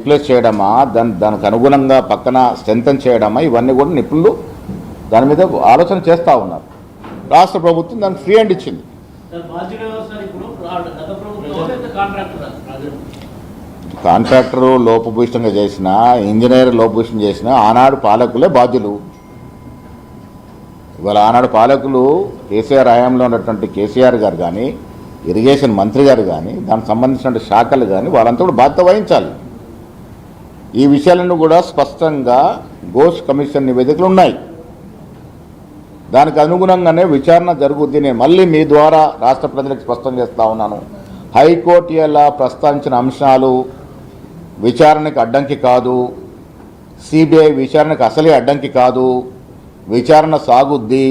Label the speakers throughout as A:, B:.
A: Replace చేయడమా, దానికి అనుగుణంగా పక్కన స్ట్రెంథన్ చేయడమా, ఇవన్నీ కూడా నిపుణులు దాని మీద ఆలోచన చేస్తూ ఉన్నారు. రాష్ట్ర ప్రభుత్వం దానికి ఫ్రీ హ్యాండ్ ఇచ్చింది. కాంట్రాక్టరు లోపభూయిష్టంగా చేసిన, ఇంజనీర్ లోపభూయిష్టం చేసిన ఆనాడు పాలకులే బాధ్యులు. ఇవాళ ఆనాడు పాలకులు కేసీఆర్ హయాంలో ఉన్నటువంటి కేసీఆర్ గారు కానీ, ఇరిగేషన్ మంత్రి గారు కానీ, దానికి సంబంధించిన శాఖలు కానీ వాళ్ళంతా కూడా బాధ్యత వహించాలి. ఈ విషయాలను కూడా స్పష్టంగా ఘోష్ కమిషన్ నివేదికలు ఉన్నాయి. దానికి అనుగుణంగానే విచారణ జరుగుద్ది. నేను మళ్ళీ మీ ద్వారా రాష్ట్ర ప్రజలకు స్పష్టం చేస్తూ ఉన్నాను. హైకోర్టు ఇలా ప్రస్తావించిన అంశాలు విచారణకు అడ్డంకి కాదు, సిబిఐ విచారణకు అసలే అడ్డంకి కాదు. విచారణ సాగుద్ది.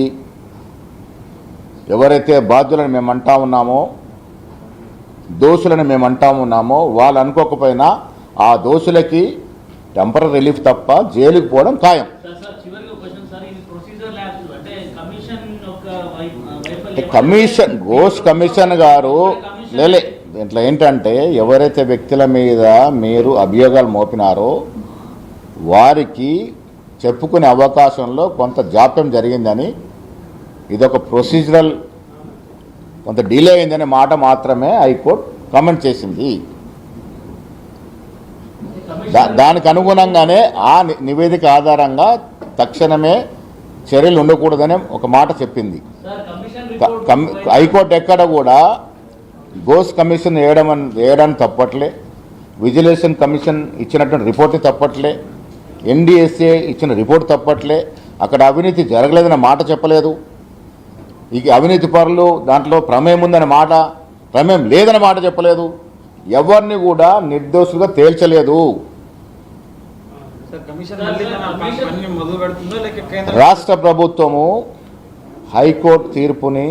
A: ఎవరైతే బాధ్యులను మేము అంటా ఉన్నామో, దోషులను మేము అంటా ఉన్నామో, వాళ్ళు అనుకోకపోయినా ఆ దోషులకి టెంపరీ రిలీఫ్ తప్ప జైలుకి పోవడం ఖాయం. కమిషన్ ఘోష్ కమిషన్ గారు లేలే దీంట్లో ఏంటంటే, ఎవరైతే వ్యక్తుల మీద మీరు అభియోగాలు మోపినారో వారికి చెప్పుకునే అవకాశంలో కొంత జాప్యం జరిగిందని, ఇదొక ప్రొసీజరల్ కొంత డిలే అయిందనే మాట మాత్రమే హైకోర్టు కామెంట్ చేసింది. దానికి అనుగుణంగానే ఆ నివేదిక ఆధారంగా తక్షణమే చర్యలు ఉండకూడదనే ఒక మాట చెప్పింది. హైకోర్టు ఎక్కడ కూడా ఘోష్ కమిషన్ వేయడానికి తప్పట్లే, విజిలెన్స్ కమిషన్ ఇచ్చినటువంటి రిపోర్ట్ తప్పట్లే, ఎన్డీఎస్ఏ ఇచ్చిన రిపోర్ట్ తప్పట్లే, అక్కడ అవినీతి జరగలేదన్న మాట చెప్పలేదు. ఈ అవినీతి పరులు దాంట్లో ప్రమేయం ఉందనే మాట, ప్రమేయం లేదనే మాట చెప్పలేదు. ఎవరిని కూడా నిర్దోషులుగా తేల్చలేదు. రాష్ట్ర ప్రభుత్వము హైకోర్టు తీర్పుని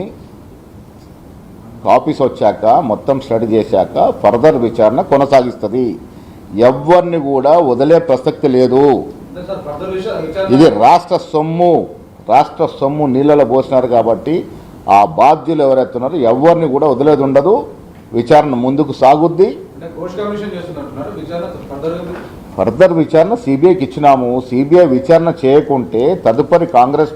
A: కాపీస్ వచ్చాక మొత్తం స్టడీ చేశాక ఫర్దర్ విచారణ కొనసాగిస్తుంది. ఎవరిని కూడా వదిలే ప్రసక్తి లేదు. ఇది రాష్ట్ర సొమ్ము నీళ్ళలో పోసినారు కాబట్టి ఆ బాధ్యులు ఎవరైతే ఉన్నారో ఎవరిని కూడా వదిలేది ఉండదు. విచారణ ముందుకు సాగుద్ది. ఫర్దర్ విచారణ సిబిఐకి ఇచ్చినాము. సిబిఐ విచారణ చేయకుంటే తదుపరి కాంగ్రెస్